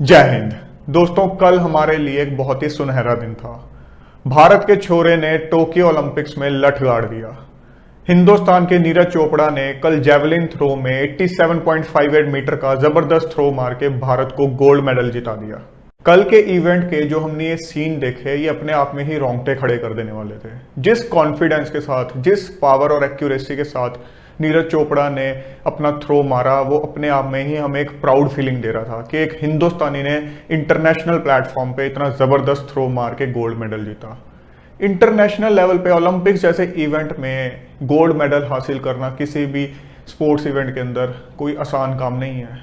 जय हिंद। दोस्तों, कल हमारे लिए एक बहुत ही सुनहरा दिन था। भारत के छोरे ने टोक्यो ओलंपिक्स में लठ गाड़ दिया। हिंदुस्तान के नीरज चोपड़ा ने कल जेवलिन थ्रो में 87.58 मीटर का जबरदस्त थ्रो मार के भारत को गोल्ड मेडल जिता दिया। कल के इवेंट के जो हमने ये सीन देखे, ये अपने आप में ही रोंगटे खड़े कर देने वाले थे। जिस कॉन्फिडेंस के साथ, जिस पावर और एक्यूरेसी के साथ नीरज चोपड़ा ने अपना थ्रो मारा, वो अपने आप में ही हमें एक प्राउड फीलिंग दे रहा था कि एक हिंदुस्तानी ने इंटरनेशनल प्लेटफॉर्म पे इतना जबरदस्त थ्रो मार के गोल्ड मेडल जीता। इंटरनेशनल लेवल पे ओलंपिक्स जैसे इवेंट में गोल्ड मेडल हासिल करना किसी भी स्पोर्ट्स इवेंट के अंदर कोई आसान काम नहीं है।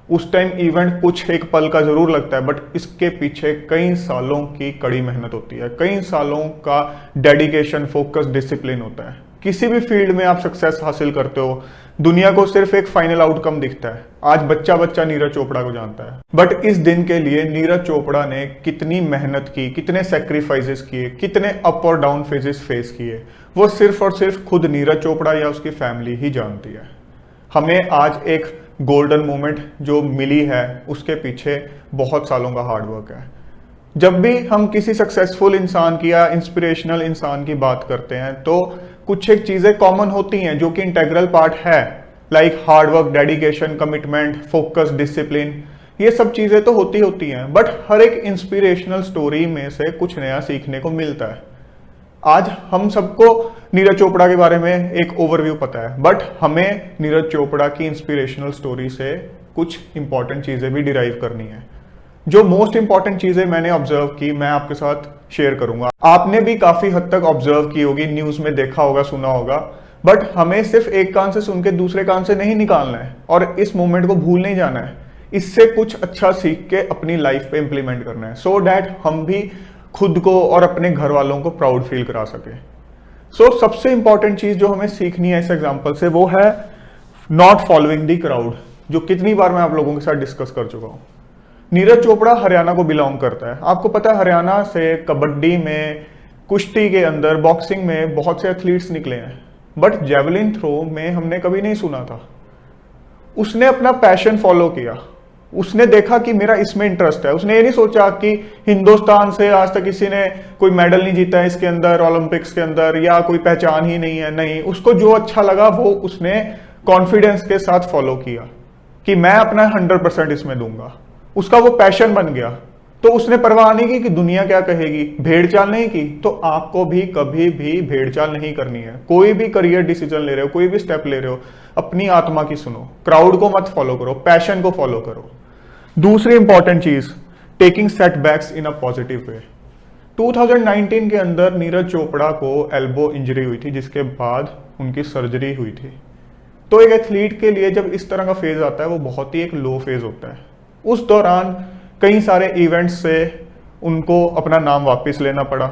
उस टाइम इवेंट कुछ एक पल का जरूर लगता है, बट इसके पीछे कई सालों की कड़ी मेहनत होती है, कई सालों का डेडिकेशन, फोकस, डिसिप्लिन होता है। किसी भी फील्ड में आप सक्सेस हासिल करते हो, दुनिया को सिर्फ एक फाइनल आउटकम दिखता है। आज बच्चा बच्चा नीरज चोपड़ा को जानता है, बट इस दिन के लिए नीरज चोपड़ा ने कितनी मेहनत की, कितने सेक्रीफाइसेस किए, कितने अप और डाउन फेजेस फेस किए, वो सिर्फ और सिर्फ खुद नीरज चोपड़ा या उसकी फैमिली ही जानती है। हमें आज एक गोल्डन मोमेंट जो मिली है, उसके पीछे बहुत सालों का हार्डवर्क है। जब भी हम किसी सक्सेसफुल इंसान की या इंस्पिरेशनल इंसान की बात करते हैं, तो कुछ एक चीजें कॉमन होती हैं जो कि इंटेग्रल पार्ट है, like hard work, dedication, commitment, focus, discipline. ये सब चीजें तो होती हैं, बट हर एक इंस्पिरेशनल स्टोरी में से कुछ नया सीखने को मिलता है। आज हम सबको नीरज चोपड़ा के बारे में एक ओवरव्यू पता है, बट हमें नीरज चोपड़ा की इंस्पिरेशनल स्टोरी से कुछ इंपॉर्टेंट चीजें भी डिराइव करनी है। जो मोस्ट इंपॉर्टेंट चीजें मैंने ऑब्जर्व की, मैं आपके साथ शेयर करूंगा। आपने भी काफी हद तक ऑब्जर्व की होगी, न्यूज में देखा होगा, सुना होगा, बट हमें सिर्फ एक कान से सुन के दूसरे कान से नहीं निकालना है और इस मोमेंट को भूल नहीं जाना है। इससे कुछ अच्छा सीख के अपनी लाइफ पे इंप्लीमेंट करना है, सो डैट हम भी खुद को और अपने घर वालों को प्राउड फील करा सके। सबसे इंपॉर्टेंट चीज जो हमें सीखनी है इस एग्जाम्पल से, वो है नॉट फॉलोइंग द क्राउड, जो कितनी बार मैं आप लोगों के साथ डिस्कस कर चुका हूं। नीरज चोपड़ा हरियाणा को बिलोंग करता है। आपको पता है, हरियाणा से कबड्डी में, कुश्ती के अंदर, बॉक्सिंग में बहुत से एथलीट्स निकले हैं, बट जेवलिन थ्रो में हमने कभी नहीं सुना था। उसने अपना पैशन फॉलो किया, उसने देखा कि मेरा इसमें इंटरेस्ट है। उसने ये नहीं सोचा कि हिंदुस्तान से आज तक किसी ने कोई मेडल नहीं जीता है इसके अंदर, ओलंपिक्स के अंदर, या कोई पहचान ही नहीं है। नहीं, उसको जो अच्छा लगा वो उसने कॉन्फिडेंस के साथ फॉलो किया कि मैं अपना 100% इसमें दूंगा। उसका वो पैशन बन गया, तो उसने परवाह नहीं की कि दुनिया क्या कहेगी, भेड़चाल नहीं की। तो आपको भी कभी भी भेड़चाल नहीं करनी है। कोई भी करियर डिसीजन ले रहे हो, कोई भी स्टेप ले रहे हो, अपनी आत्मा की सुनो, क्राउड को मत फॉलो करो, पैशन को फॉलो करो। दूसरी इंपॉर्टेंट चीज, taking setbacks in a positive way. 2019 के अंदर नीरज चोपड़ा को एल्बो इंजरी हुई थी, जिसके बाद उनकी सर्जरी हुई थी। तो एक एथलीट के लिए जब इस तरह का फेज आता है, वो बहुत ही एक लो फेज होता है। उस दौरान कई सारे इवेंट्स से उनको अपना नाम वापस लेना पड़ा,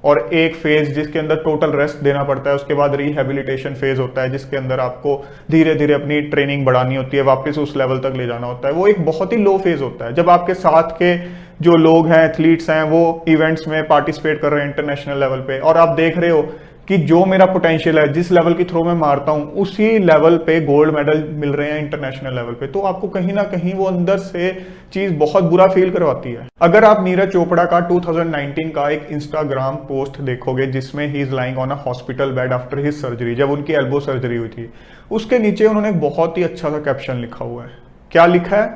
और एक फेज जिसके अंदर टोटल रेस्ट देना पड़ता है, उसके बाद रिहेबिलिटेशन फेज होता है, जिसके अंदर आपको धीरे धीरे अपनी ट्रेनिंग बढ़ानी होती है, वापस उस लेवल तक ले जाना होता है। वो एक बहुत ही लो फेज होता है। जब आपके साथ के जो लोग हैं, एथलीट्स हैं, वो इवेंट्स में पार्टिसिपेट कर रहे हैं इंटरनेशनल लेवल पे, और आप देख रहे हो कि जो मेरा पोटेंशियल है, जिस लेवल की थ्रो में मारता हूं, उसी लेवल पे गोल्ड मेडल मिल रहे हैं इंटरनेशनल लेवल पे, तो आपको कहीं ना कहीं वो अंदर से चीज बहुत बुरा फील करवाती है। अगर आप नीरज चोपड़ा का 2019 का एक इंस्टाग्राम पोस्ट देखोगे, जिसमें he is lying on a hospital bed after his surgery, जब उनकी एल्बो सर्जरी हुई थी, उसके नीचे उन्होंने बहुत ही अच्छा सा कैप्शन लिखा हुआ है। क्या लिखा है?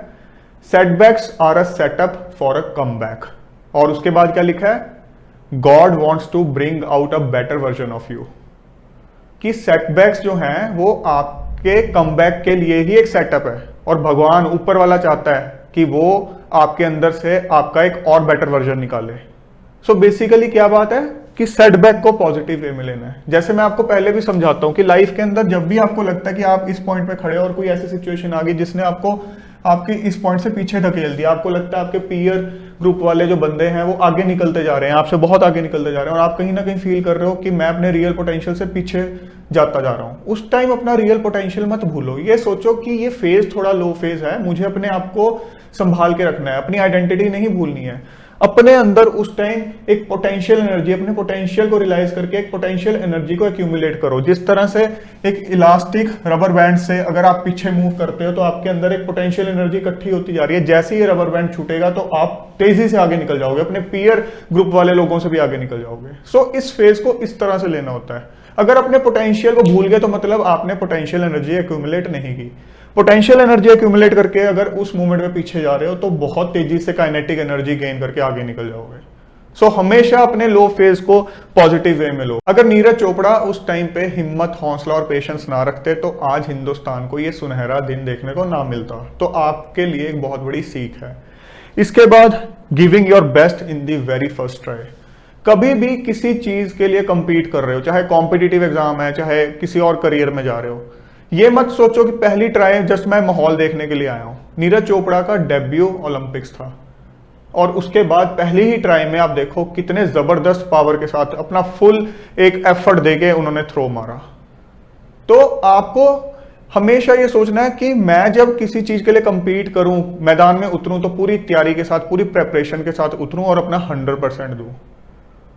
Setbacks are a setup for a comeback. और उसके बाद क्या लिखा है? God wants to bring out a better version of you। कि सेटबैक्स जो हैं वो आपके कमबैक के लिए ही एक सेटअप है, और भगवान ऊपर वाला चाहता है कि वो आपके अंदर से आपका एक और बेटर वर्जन निकाले। सो बेसिकली क्या बात है कि सेटबैक को पॉजिटिव वे में लेना है। जैसे मैं आपको पहले भी समझाता हूं कि लाइफ के अंदर जब भी आपको लगता है कि आप इस पॉइंट पे खड़े हो और कोई ऐसी सिचुएशन आ गई जिसने आपको आपके इस पॉइंट से पीछे धकेल दिया, आपको लगता है आपके पीयर ग्रुप वाले जो बंदे हैं वो आगे निकलते जा रहे हैं, आपसे बहुत आगे निकलते जा रहे हैं, और आप कहीं ना कहीं फील कर रहे हो कि मैं अपने रियल पोटेंशियल से पीछे जाता जा रहा हूं। उस टाइम अपना रियल पोटेंशियल मत भूलो। ये सोचो कि ये फेज थोड़ा लो फेज है, मुझे अपने आप को संभाल के रखना है, अपनी आइडेंटिटी नहीं भूलनी है। अपने अंदर उस टाइम एक पोटेंशियल एनर्जी, अपने पोटेंशियल को रियलाइज करके एक पोटेंशियल एनर्जी को एक्यूमुलेट करो। जिस तरह से एक इलास्टिक रबर बैंड से अगर आप पीछे मूव करते हो तो आपके अंदर एक पोटेंशियल एनर्जी इकट्ठी होती जा रही है। जैसे ही ये रबर बैंड छूटेगा तो आप तेजी से आगे निकल जाओगे, अपने पीयर ग्रुप वाले लोगों से भी आगे निकल जाओगे। सो इस फेज को इस तरह से लेना होता है। अगर अपने पोटेंशियल को भूल गए तो मतलब आपने पोटेंशियल एनर्जी एक्यूमुलेट नहीं की। पोटेंशियल एनर्जी एक्यूमुलेट करके अगर उस मूवमेंट में पीछे जा रहे हो तो बहुत तेजी से काइनेटिक एनर्जी गेन करके आगे निकल जाओगे। सो हमेशा अपने लो फेज को पॉजिटिव वे में लो। अगर नीरज चोपड़ा उस टाइम पे हिम्मत, हौसला और पेशेंस ना रखते तो आज हिंदुस्तान को ये सुनहरा दिन देखने को ना मिलता। तो आपके लिए एक बहुत बड़ी सीख है। इसके बाद giving your best in the very first try. कभी भी किसी चीज के लिए कंपीट कर रहे हो, चाहे कॉम्पिटिटिव एग्जाम है, चाहे किसी और करियर में जा रहे हो, ये मत सोचो कि पहली ट्राई जस्ट मैं माहौल देखने के लिए आया हूं। नीरज चोपड़ा का डेब्यू ओलंपिक्स था और उसके बाद पहली ही ट्राई में आप देखो कितने जबरदस्त पावर के साथ अपना फुल एक एफर्ट देके उन्होंने थ्रो मारा। तो आपको हमेशा ये सोचना है कि मैं जब किसी चीज के लिए कंपीट करूं, मैदान में उतरूं तो पूरी तैयारी के साथ, पूरी प्रेपरेशन के साथ उतरूं और अपना 100% दूं।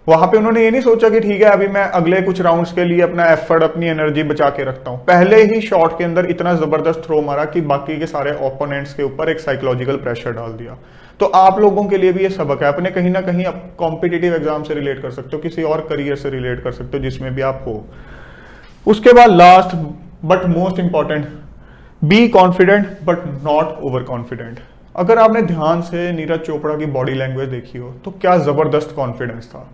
वहां पे उन्होंने ये नहीं सोचा कि ठीक है अभी मैं अगले कुछ राउंड्स के लिए अपना एफर्ट, अपनी एनर्जी बचा के रखता हूं। पहले ही शॉट के अंदर इतना जबरदस्त थ्रो मारा कि बाकी के सारे ओपोनेंट्स के ऊपर एक साइकोलॉजिकल प्रेशर डाल दिया। तो आप लोगों के लिए भी ये सबक है। अपने कहीं ना कहीं आप कॉम्पिटिटिव एग्जाम से रिलेट कर सकते हो, किसी और करियर से रिलेट कर सकते हो जिसमें भी आप हो। उसके बाद last but most important, be confident but not over confident. अगर आपने ध्यान से नीरज चोपड़ा की बॉडी लैंग्वेज देखी हो तो क्या जबरदस्त कॉन्फिडेंस था।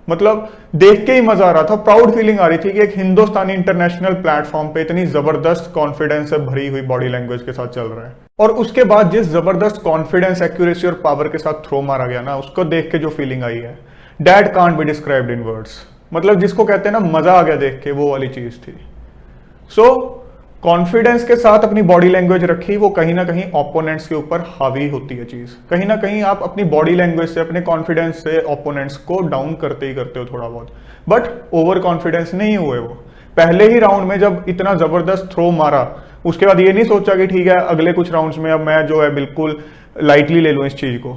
मतलब देख के ही मजा आ रहा था, प्राउड फीलिंग आ रही थी कि एक हिंदुस्तानी इंटरनेशनल प्लेटफॉर्म पे इतनी जबरदस्त कॉन्फिडेंस से भरी हुई बॉडी लैंग्वेज के साथ चल रहा है। और उसके बाद जिस जबरदस्त कॉन्फिडेंस, एक्यूरेसी और पावर के साथ थ्रो मारा गया ना, उसको देख के जो फीलिंग आई है, that can't be described in words. मतलब जिसको कहते हैं ना मजा आ गया देख के, वो वाली चीज थी। सो कॉन्फिडेंस के साथ अपनी बॉडी लैंग्वेज रखी, वो कहीं ना कहीं ओपोनेंट्स के ऊपर हावी होती है चीज। कहीं ना कहीं आप अपनी बॉडी लैंग्वेज से, अपने कॉन्फिडेंस से ओपोनेंट्स को डाउन करते ही करते हो थोड़ा बहुत, बट ओवर कॉन्फिडेंस नहीं हुए वो। पहले ही राउंड में जब इतना जबरदस्त थ्रो मारा, उसके बाद ये नहीं सोचा कि ठीक है अगले कुछ राउंड्स में अब मैं जो है बिल्कुल लाइटली ले लूं इस चीज को।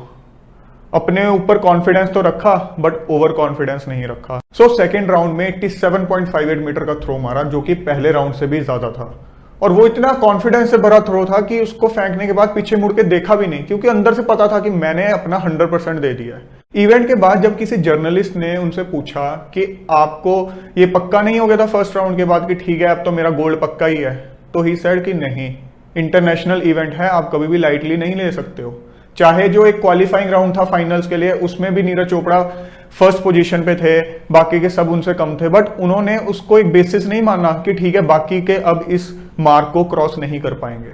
अपने ऊपर कॉन्फिडेंस तो रखा बट ओवर कॉन्फिडेंस नहीं रखा। सो सेकेंड राउंड में 87.58 मीटर का थ्रो मारा, जो कि पहले राउंड से भी ज्यादा था। और वो इतना कॉन्फिडेंस से भरा थ्रो था कि उसको फेंकने के बाद पीछे मुड़ के देखा भी नहीं, क्योंकि अंदर से पता था कि मैंने अपना 100% दे दिया है। इवेंट के बाद जब किसी जर्नलिस्ट ने उनसे पूछा कि आपको ये पक्का नहीं हो गया था फर्स्ट राउंड के बाद कि ठीक है अब तो मेरा गोल्ड पक्का ही है, तो ही सेड कि नहीं, इंटरनेशनल इवेंट है, आप कभी भी लाइटली नहीं ले सकते हो। चाहे जो एक क्वालिफाइंग राउंड था फाइनल्स के लिए, उसमें भी नीरज चोपड़ा फर्स्ट पोजीशन पे थे, बाकी के सब उनसे कम थे, बट उन्होंने उसको एक बेसिस नहीं माना कि ठीक है बाकी के अब इस मार्क को क्रॉस नहीं कर पाएंगे।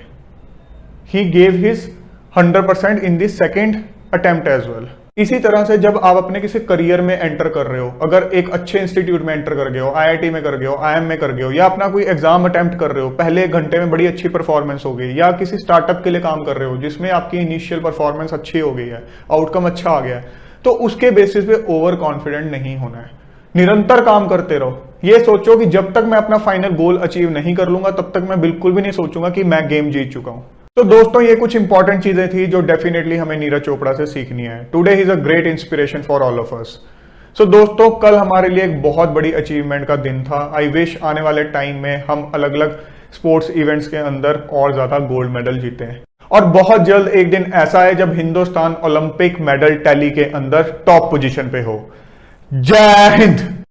He gave his 100% in the second attempt as well. इसी तरह से जब आप अपने किसी करियर में एंटर कर रहे हो, अगर एक अच्छे इंस्टीट्यूट में एंटर कर गए हो, आईआईटी में कर गए हो, आईएम में कर गए हो, या अपना कोई एग्जाम अटेम्प्ट कर रहे हो, पहले एक घंटे में बड़ी अच्छी परफॉर्मेंस हो गई, या किसी स्टार्टअप के लिए काम कर रहे हो जिसमें आपकी इनिशियल परफॉर्मेंस अच्छी हो गई है, आउटकम अच्छा आ गया है, तो उसके बेसिस पे ओवर कॉन्फिडेंट नहीं होना है। निरंतर काम करते रहो। ये सोचो कि जब तक मैं अपना फाइनल गोल अचीव नहीं कर लूंगा तब तक मैं बिल्कुल भी नहीं सोचूंगा कि मैं गेम जीत चुका हूं। तो दोस्तों ये कुछ इंपॉर्टेंट चीजें थी जो डेफिनेटली हमें नीरज चोपड़ा से सीखनी है। Today he is a great inspiration for all of us. So दोस्तों कल हमारे लिए एक बहुत बड़ी अचीवमेंट का दिन था। आई विश आने वाले टाइम में हम अलग अलग स्पोर्ट्स इवेंट्स के अंदर और ज्यादा गोल्ड मेडल जीते हैं, और बहुत जल्द एक दिन ऐसा है जब हिंदुस्तान ओलंपिक मेडल टैली के अंदर टॉप पोजीशन पे हो। जय हिंद।